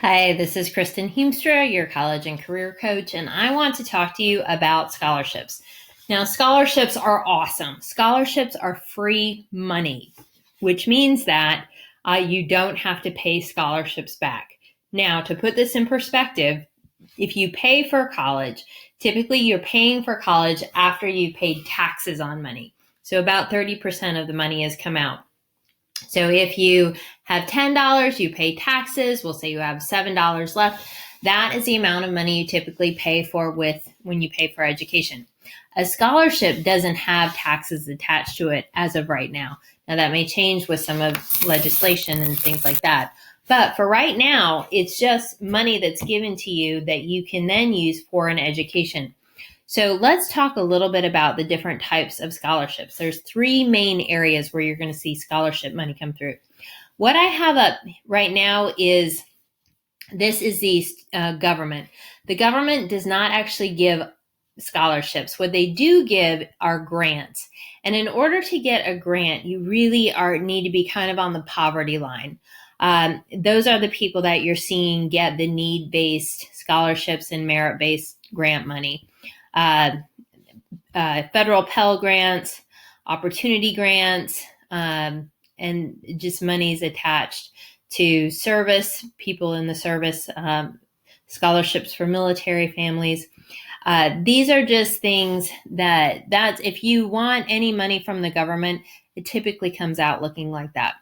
Hi, this is Kristen Heemstra, your college and career coach, and I want to talk to you about scholarships. Now, scholarships are awesome. Scholarships are free money, which means that you don't have to pay scholarships back. Now, to put this in perspective, if you pay for college, typically you're paying for college after you paid taxes on money. So about 30% of the money has come out. So if you have $10, you pay taxes. We'll say you have $7 left. That is the amount of money you typically pay for when you pay for education. A scholarship doesn't have taxes attached to it as of right now. Now that may change with some of legislation and things like that. But for right now, it's just money that's given to you that you can then use for an education. So let's talk a little bit about the different types of scholarships. There's three main areas where you're going to see scholarship money come through. What I have up right now is the government. The government does not actually give scholarships. What they do give are grants. And in order to get a grant, you really need to be kind of on the poverty line. Those are the people that you're seeing get the need-based scholarships and merit-based grant money. Federal Pell Grants, opportunity grants, and just monies attached to service, people in the service, scholarships for military families. These are just things that's if you want any money from the government, it typically comes out looking like that.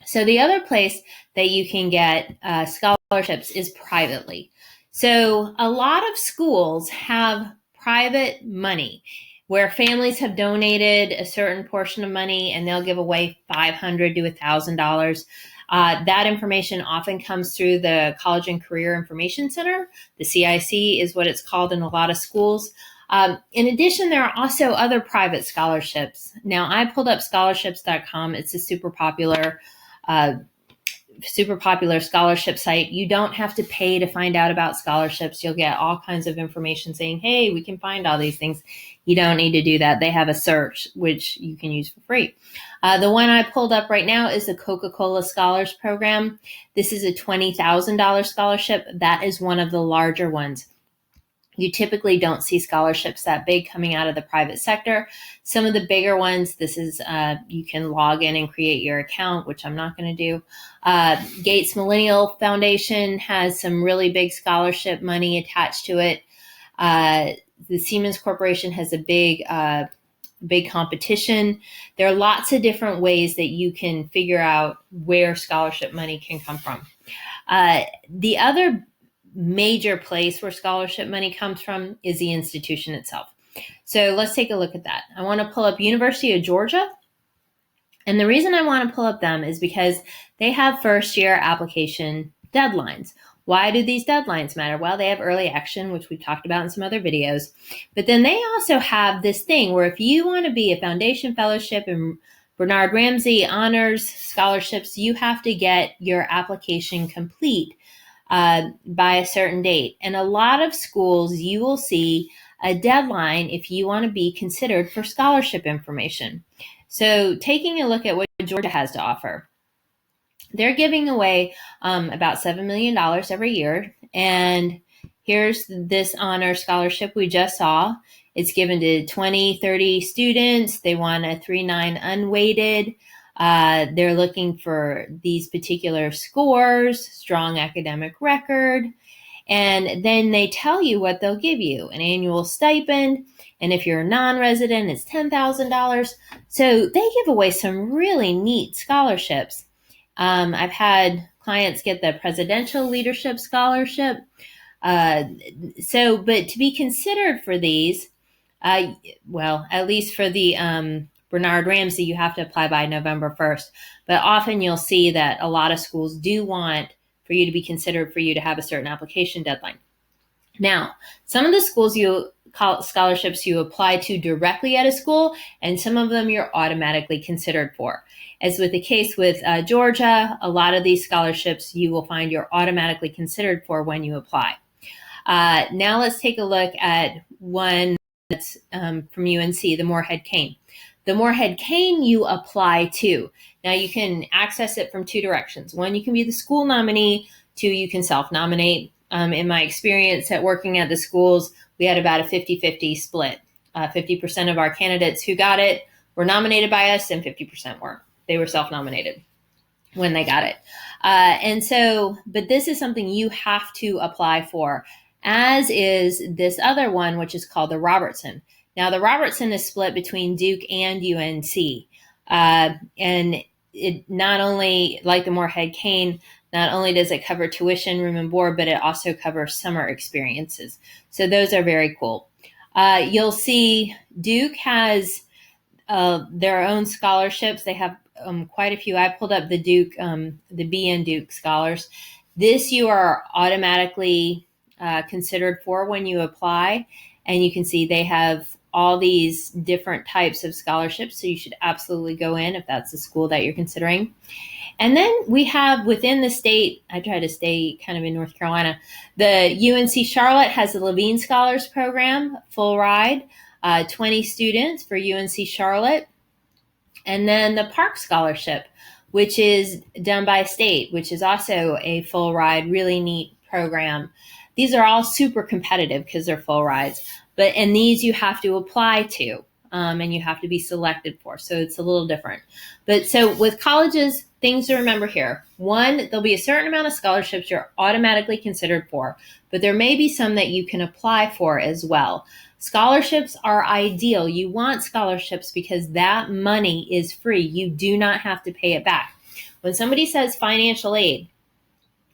So the other place that you can get scholarships is privately. So a lot of schools have private money where families have donated a certain portion of money and they'll give away $500 to $1,000. That information often comes through the College and Career Information Center. The CIC is what it's called in a lot of schools. In addition, there are also other private scholarships. Now, I pulled up scholarships.com. It's a super popular scholarship site. You don't have to pay to find out about scholarships. You'll get all kinds of information saying, hey, we can find all these things. You don't need to do that. They have a search, which you can use for free. The one I pulled up right now is the Coca-Cola Scholars Program. This is a $20,000 scholarship. That is one of the larger ones. You typically don't see scholarships that big coming out of the private sector. Some of the bigger ones, this is, you can log in and create your account, which I'm not going to do. Gates Millennial Foundation has some really big scholarship money attached to it. The Siemens Corporation has a big competition. There are lots of different ways that you can figure out where scholarship money can come from. The other major place where scholarship money comes from is the institution itself. So let's take a look at that. I want to pull up University of Georgia. And the reason I want to pull up them is because they have first year application deadlines. Why do these deadlines matter? Well, they have early action, which we've talked about in some other videos. But then they also have this thing where if you want to be a foundation fellowship and Bernard Ramsey honors scholarships, you have to get your application complete by a certain date. And a lot of schools, you will see a deadline if you want to be considered for scholarship information. So taking a look at what Georgia has to offer, they're giving away about $7 million every year. And here's this honor scholarship we just saw. It's given to 20, 30 students. They want a 3.9 unweighted. They're looking for these particular scores, strong academic record, and then they tell you what they'll give you, an annual stipend, and if you're a non-resident, it's $10,000. So they give away some really neat scholarships. I've had clients get the Presidential Leadership Scholarship. But to be considered for these, at least for the Bernard Ramsey, you have to apply by November 1st. But often you'll see that a lot of schools do want for you to be considered for you to have a certain application deadline. Now, some of the scholarships you apply to directly at a school, and some of them you're automatically considered for. As with the case with Georgia, a lot of these scholarships you will find you're automatically considered for when you apply. Now let's take a look at one that's from UNC, the Morehead-Cain. The Morehead-Cain you apply to. Now you can access it from two directions. One, you can be the school nominee Two, you can self-nominate. In my experience at working at the schools, we had about a 50-50 split. 50% of our candidates who got it were nominated by us, and 50% weren't. They were self-nominated when they got it. But this is something you have to apply for, as is this other one, which is called the Robertson. Now, the Robertson is split between Duke and UNC. And it not only, like the Morehead Cain, not only does it cover tuition, room and board, but it also covers summer experiences. So those are very cool. You'll see Duke has their own scholarships. They have quite a few. I pulled up the Duke, the BN Duke Scholars. This you are automatically considered for when you apply. And you can see they have all these different types of scholarships. So you should absolutely go in if that's the school that you're considering. And then we have within the state, I try to stay kind of in North Carolina, the UNC Charlotte has the Levine Scholars Program, full ride, 20 students for UNC Charlotte. And then the Park Scholarship, which is done by state, which is also a full ride, really neat program. These are all super competitive because they're full rides, and these you have to apply to, and you have to be selected for. So it's a little different. But so with colleges, things to remember here. One, there'll be a certain amount of scholarships you're automatically considered for, but there may be some that you can apply for as well. Scholarships are ideal. You want scholarships because that money is free. You do not have to pay it back. When somebody says financial aid,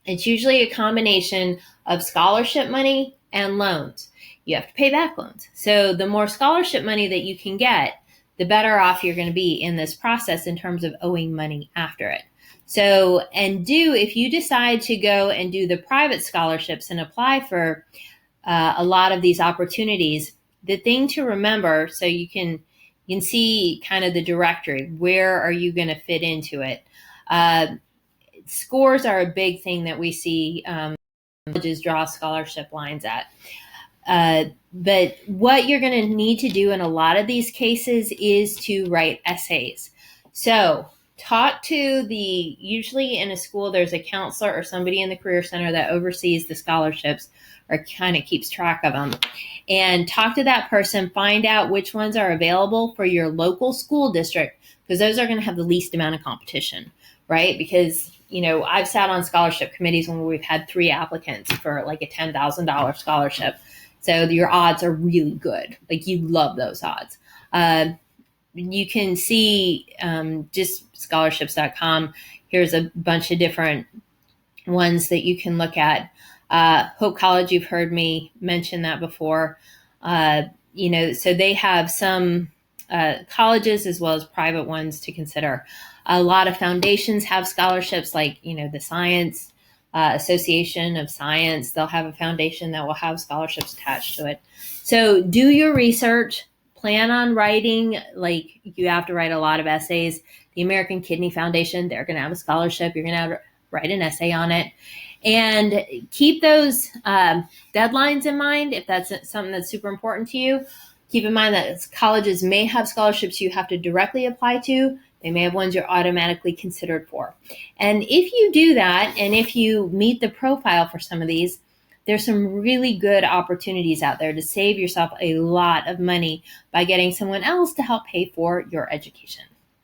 it's usually a combination of scholarship money and loans. You have to pay back loans. So the more scholarship money that you can get, the better off you're going to be in this process in terms of owing money after it. So, if you decide to go and do the private scholarships and apply for a lot of these opportunities, the thing to remember, so you can see kind of the directory, where are you going to fit into it? Scores are a big thing that we see colleges draw scholarship lines at. But what you're going to need to do in a lot of these cases is to write essays. So talk to usually in a school, there's a counselor or somebody in the Career Center that oversees the scholarships or kind of keeps track of them. And talk to that person, find out which ones are available for your local school district, because those are going to have the least amount of competition, right? Because I've sat on scholarship committees when we've had 3 applicants for like a $10,000 scholarship. So your odds are really good. Like you love those odds. You can see just scholarships.com. Here's a bunch of different ones that you can look at. Hope College, you've heard me mention that before. So they have some colleges as well as private ones to consider. A lot of foundations have scholarships like, the Science Association of Science. They'll have a foundation that will have scholarships attached to it. So do your research. Plan on writing, like you have to write a lot of essays. The American Kidney Foundation, they're going to have a scholarship. You're going to have to write an essay on it. And keep those deadlines in mind if that's something that's super important to you. Keep in mind that colleges may have scholarships you have to directly apply to. They may have ones you're automatically considered for. And if you do that, and if you meet the profile for some of these, there's some really good opportunities out there to save yourself a lot of money by getting someone else to help pay for your education.